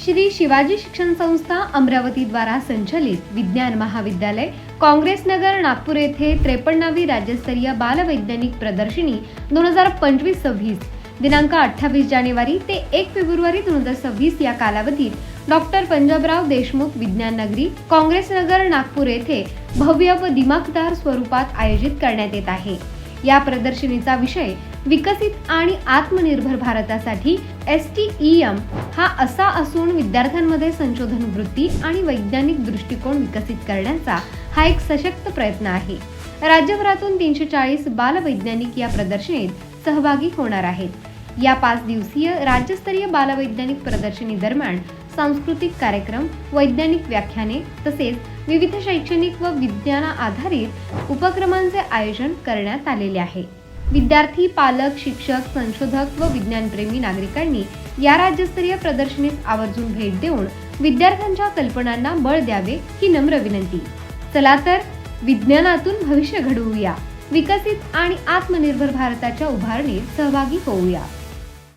श्री शिवाजी शिक्षण संस्था अमरावती द्वारा संचलित विज्ञान महाविद्यालय काँग्रेस नगर नागपूर येथे 53वी राज्यस्तरीय बालवैज्ञानिक प्रदर्शनी 2025-26 दिनांक 28 जानेवारी ते 1 फेब्रुवारी 2026 या कालावधीत डॉक्टर पंजाबराव देशमुख विज्ञान नगरी काँग्रेस नगर नागपूर येथे भव्य व दिमाखदार स्वरूपात आयोजित करण्यात येत आहे। या प्रदर्शनीचा विषय विकसित आणि आत्मनिर्भर भारतासाठी STEM हा असा असून विद्यार्थ्यांमध्ये संशोधन वृत्ती आणि वैज्ञानिक दृष्टिकोन विकसित करण्याचा हा एक सशक्त प्रयत्न आहे। राज्यभरातून 340 बालवैज्ञानिक या प्रदर्शनीत सहभागी होणार आहेत। या 5 दिवसीय राज्यस्तरीय बालवैज्ञानिक प्रदर्शनी दरम्यान सांस्कृतिक कार्यक्रम, वैज्ञानिक व्याख्याने तसेच विविध शैक्षणिक व विज्ञान आधारित उपक्रमांचे आयोजन करण्यात आलेले आहे। विद्यार्थी, पालक, शिक्षक, संशोधक व विज्ञानप्रेमी नागरिकांनी या राज्यस्तरीय प्रदर्शनीस आवर्जून भेट देऊन विद्यार्थ्यांच्या कल्पनांना बळ द्यावे ही नम्र विनंती। चला तर विज्ञानातून भविष्य घडवूया, विकसित आणि आत्मनिर्भर भारताच्या उभारणीत सहभागी होऊया।